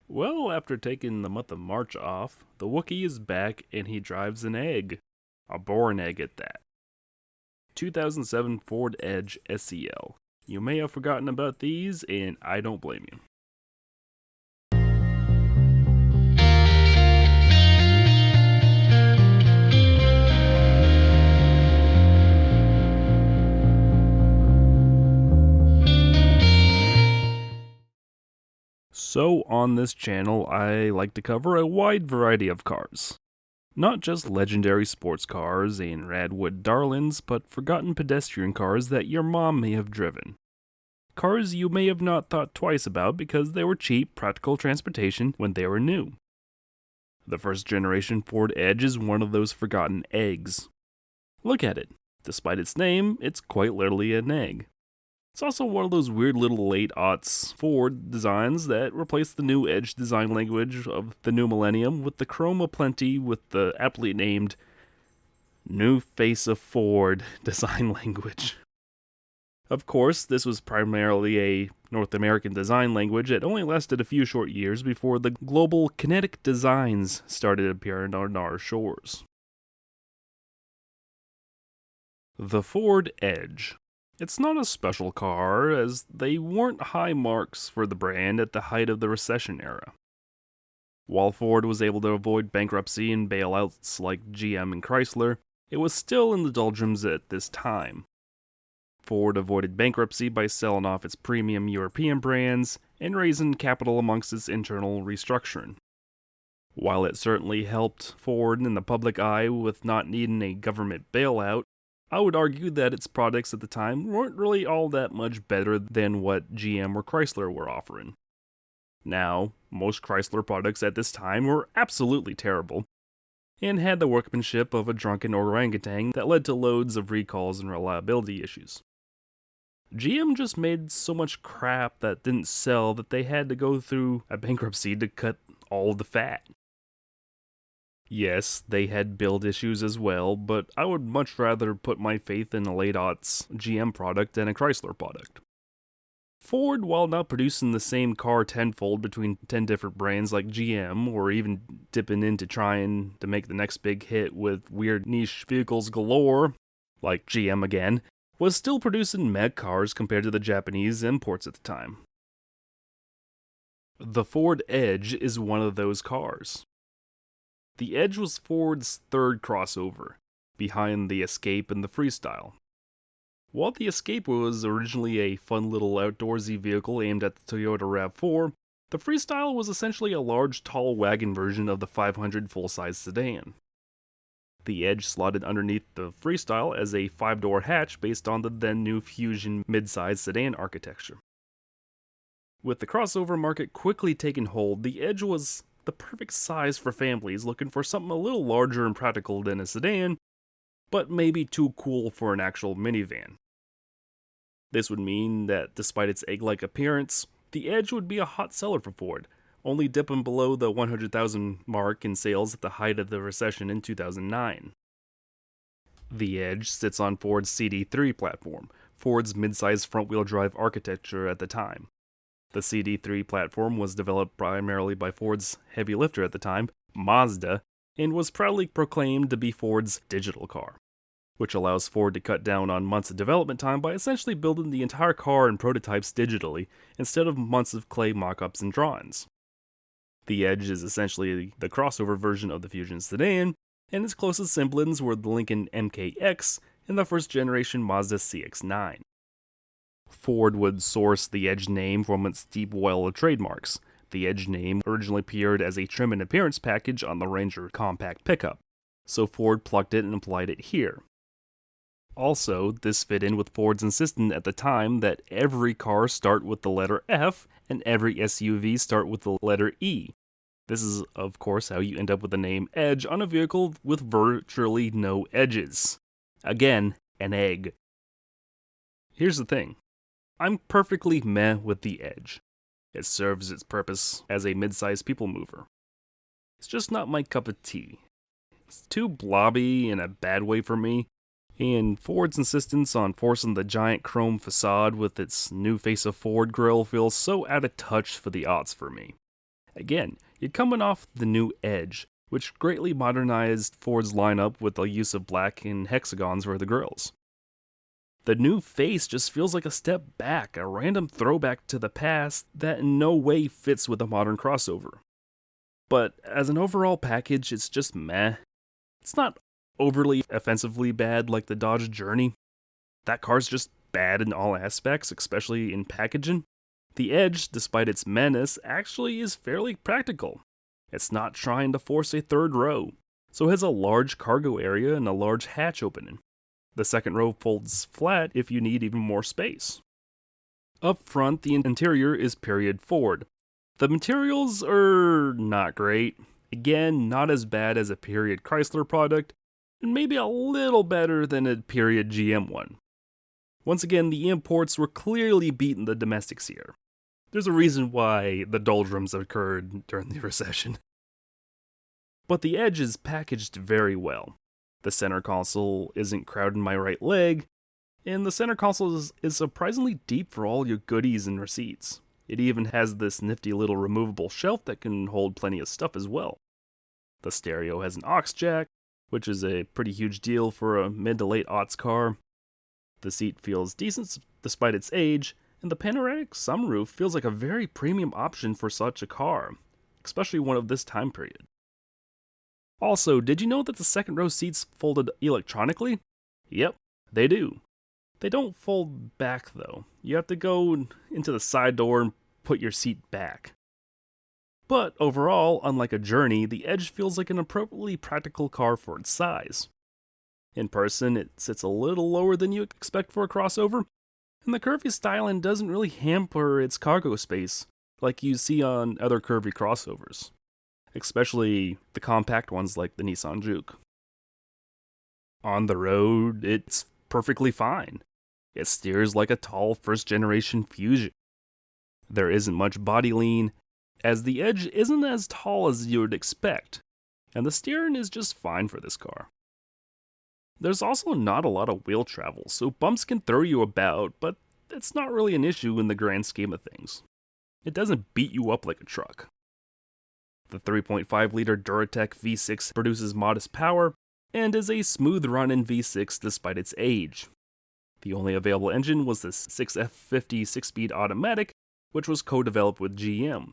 Well, after taking the month of March off, the Wookie is back and he drives an egg. A boring egg at that. 2007 Ford Edge SEL. You may have forgotten about these, and I don't blame you. So, on this channel, I like to cover a wide variety of cars. Not just legendary sports cars and radwood darlings, but forgotten pedestrian cars that your mom may have driven. Cars you may have not thought twice about because they were cheap, practical transportation when they were new. The first generation Ford Edge is one of those forgotten eggs. Look at it. Despite its name, it's quite literally an egg. It's also one of those weird little late aughts Ford designs that replaced the new Edge design language of the new millennium with the chrome aplenty with the aptly named New Face of Ford design language. Of course, this was primarily a North American design language that only lasted a few short years before the global kinetic designs started appearing on our shores. The Ford Edge. It's not a special car, as they weren't high marks for the brand at the height of the recession era. While Ford was able to avoid bankruptcy and bailouts like GM and Chrysler, it was still in the doldrums at this time. Ford avoided bankruptcy by selling off its premium European brands and raising capital amongst its internal restructuring. While it certainly helped Ford in the public eye with not needing a government bailout, I would argue that its products at the time weren't really all that much better than what GM or Chrysler were offering. Now, most Chrysler products at this time were absolutely terrible, and had the workmanship of a drunken orangutan that led to loads of recalls and reliability issues. GM just made so much crap that didn't sell that they had to go through a bankruptcy to cut all the fat. Yes, they had build issues as well, but I would much rather put my faith in a late aughts GM product than a Chrysler product. Ford, while not producing the same car tenfold between 10 different brands like GM, or even dipping into trying to make the next big hit with weird niche vehicles galore, like GM again, was still producing mech cars compared to the Japanese imports at the time. The Ford Edge is one of those cars. The Edge was Ford's third crossover, behind the Escape and the Freestyle. While the Escape was originally a fun little outdoorsy vehicle aimed at the Toyota RAV4, the Freestyle was essentially a large, tall wagon version of the 500 full-size sedan. The Edge slotted underneath the Freestyle as a 5-door hatch based on the then-new Fusion mid-size sedan architecture. With the crossover market quickly taking hold, the Edge was the perfect size for families looking for something a little larger and practical than a sedan, but maybe too cool for an actual minivan. This would mean that despite its egg-like appearance, the Edge would be a hot seller for Ford, only dipping below the 100,000 mark in sales at the height of the recession in 2009. The Edge sits on Ford's CD3 platform, Ford's midsize front-wheel drive architecture at the time. The CD3 platform was developed primarily by Ford's heavy lifter at the time, Mazda, and was proudly proclaimed to be Ford's digital car, which allows Ford to cut down on months of development time by essentially building the entire car and prototypes digitally instead of months of clay mock-ups and drawings. The Edge is essentially the crossover version of the Fusion sedan, and its closest siblings were the Lincoln MKX and the first-generation Mazda CX-9. Ford would source the Edge name from its deep well of trademarks. The Edge name originally appeared as a trim and appearance package on the Ranger compact pickup, so Ford plucked it and applied it here. Also, this fit in with Ford's insistence at the time that every car start with the letter F and every SUV start with the letter E. This is, of course, how you end up with the name Edge on a vehicle with virtually no edges. Again, an egg. Here's the thing. I'm perfectly meh with the Edge. It serves its purpose as a mid-sized people mover. It's just not my cup of tea. It's too blobby in a bad way for me, and Ford's insistence on forcing the giant chrome facade with its new face of Ford grille feels so out of touch for the aughts for me. Again, you're coming off the new Edge, which greatly modernized Ford's lineup with the use of black and hexagons for the grills. The new face just feels like a step back, a random throwback to the past that in no way fits with a modern crossover. But as an overall package, it's just meh. It's not overly offensively bad like the Dodge Journey. That car's just bad in all aspects, especially in packaging. The Edge, despite its menace, actually is fairly practical. It's not trying to force a third row, so it has a large cargo area and a large hatch opening. The second row folds flat if you need even more space. Up front, the interior is period Ford. The materials are not great. Again, not as bad as a period Chrysler product, and maybe a little better than a period GM one. Once again, the imports were clearly beating the domestics here. There's a reason why the doldrums occurred during the recession. But the Edge is packaged very well. The center console isn't crowding my right leg, and the center console is surprisingly deep for all your goodies and receipts. It even has this nifty little removable shelf that can hold plenty of stuff as well. The stereo has an aux jack, which is a pretty huge deal for a mid to late aughts car. The seat feels decent despite its age, and the panoramic sunroof feels like a very premium option for such a car, especially one of this time period. Also, did you know that the second row seats folded electronically? Yep, they do. They don't fold back though. You have to go into the side door and put your seat back. But overall, unlike a Journey, the Edge feels like an appropriately practical car for its size. In person, it sits a little lower than you expect for a crossover, and the curvy styling doesn't really hamper its cargo space like you see on other curvy crossovers, especially the compact ones like the Nissan Juke. On the road, it's perfectly fine. It steers like a tall first-generation Fusion. There isn't much body lean, as the Edge isn't as tall as you would expect, and the steering is just fine for this car. There's also not a lot of wheel travel, so bumps can throw you about, but it's not really an issue in the grand scheme of things. It doesn't beat you up like a truck. The 3.5-liter Duratec V6 produces modest power, and is a smooth run-in V6 despite its age. The only available engine was the 6F50 6-speed automatic, which was co-developed with GM.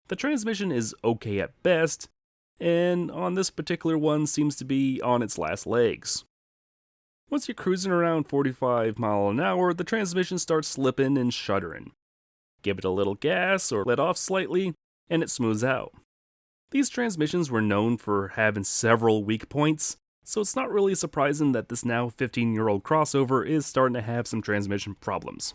The transmission is okay at best, and on this particular one seems to be on its last legs. Once you're cruising around 45 miles an hour, the transmission starts slipping and shuddering. Give it a little gas or let off slightly, and it smooths out. These transmissions were known for having several weak points, so it's not really surprising that this now 15-year-old crossover is starting to have some transmission problems.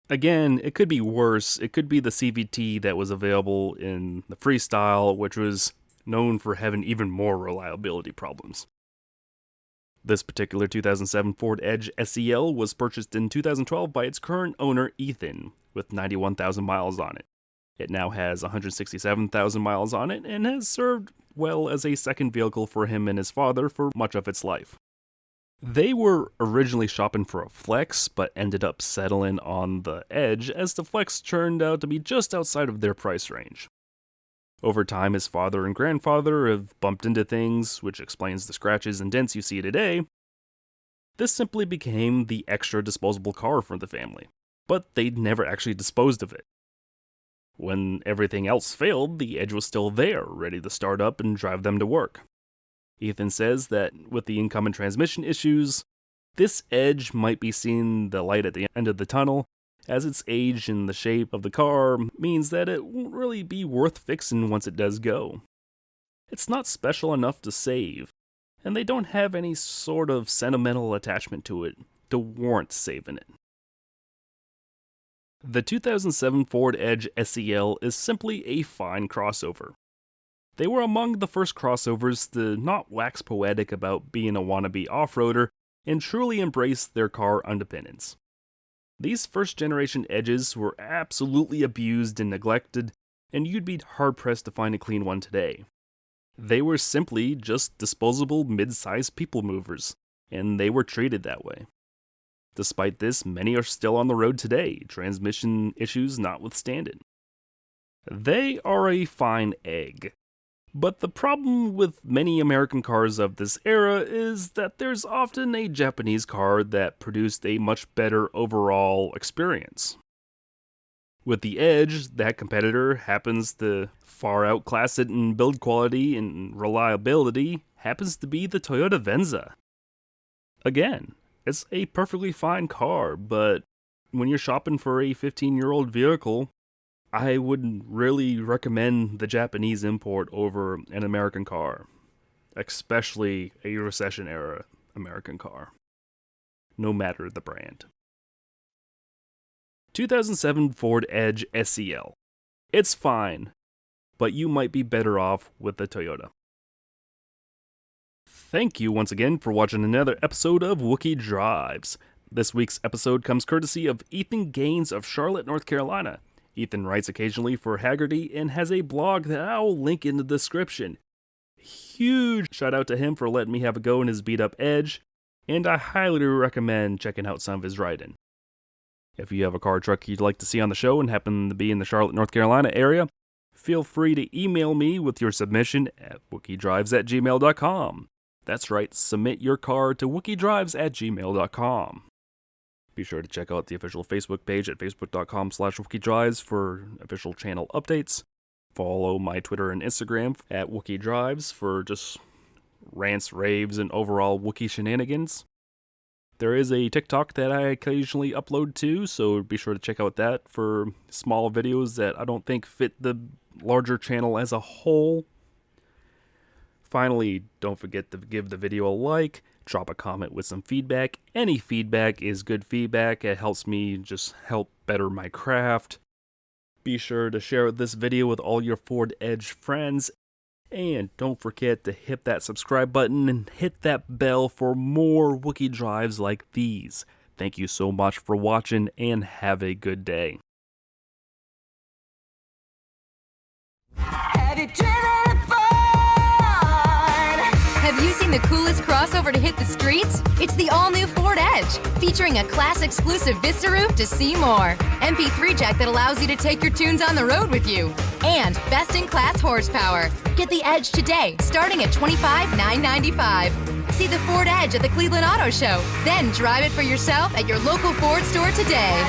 Again, it could be worse. It could be the CVT that was available in the Freestyle, which was known for having even more reliability problems. This particular 2007 Ford Edge SEL was purchased in 2012 by its current owner, Ethan, with 91,000 miles on it. It now has 167,000 miles on it and has served well as a second vehicle for him and his father for much of its life. They were originally shopping for a Flex, but ended up settling on the Edge as the Flex turned out to be just outside of their price range. Over time, his father and grandfather have bumped into things, which explains the scratches and dents you see today. This simply became the extra disposable car for the family, but they'd never actually disposed of it. When everything else failed, the Edge was still there, ready to start up and drive them to work. Ethan says that with the incoming transmission issues, this Edge might be seeing the light at the end of the tunnel, as its age and the shape of the car means that it won't really be worth fixing once it does go. It's not special enough to save, and they don't have any sort of sentimental attachment to it to warrant saving it. The 2007 Ford Edge SEL is simply a fine crossover. They were among the first crossovers to not wax poetic about being a wannabe off-roader and truly embrace their car independence. These first-generation Edges were absolutely abused and neglected, and you'd be hard-pressed to find a clean one today. They were simply just disposable mid-sized people movers, and they were treated that way. Despite this, many are still on the road today, transmission issues notwithstanding. They are a fine egg. But the problem with many American cars of this era is that there's often a Japanese car that produced a much better overall experience. With the Edge, that competitor happens to far outclass it in build quality and reliability, happens to be the Toyota Venza. Again, it's a perfectly fine car, but when you're shopping for a 15-year-old vehicle, I would really recommend the Japanese import over an American car, especially a recession-era American car, no matter the brand. 2007 Ford Edge SEL. It's fine, but you might be better off with the Toyota. Thank you once again for watching another episode of Wookie Drives. This week's episode comes courtesy of Ethan Gaines of Charlotte, North Carolina. Ethan writes occasionally for Hagerty and has a blog that I'll link in the description. Huge shout out to him for letting me have a go in his beat up Edge, and I highly recommend checking out some of his writing. If you have a car or truck you'd like to see on the show and happen to be in the Charlotte, North Carolina area, feel free to email me with your submission at wookiedrives@gmail.com. That's right, submit your car to wookiedrives@gmail.com. Be sure to check out the official Facebook page at facebook.com/wookiedrives for official channel updates. Follow my Twitter and Instagram at Wookie Drives for just rants, raves, and overall Wookie shenanigans. There is a TikTok that I occasionally upload to, so be sure to check out that for small videos that I don't think fit the larger channel as a whole. Finally, don't forget to give the video a like, drop a comment with some feedback. Any feedback is good feedback. It helps me just help better my craft. Be sure to share this video with all your Ford Edge friends. And don't forget to hit that subscribe button and hit that bell for more Wookie Drives like these. Thank you so much for watching and have a good day. Have you seen the coolest crossover to hit the streets? It's the all-new Ford Edge, featuring a class-exclusive Vista roof to see more, MP3 jack that allows you to take your tunes on the road with you, and best-in-class horsepower. Get the Edge today, starting at $25,995. See the Ford Edge at the Cleveland Auto Show, then drive it for yourself at your local Ford store today.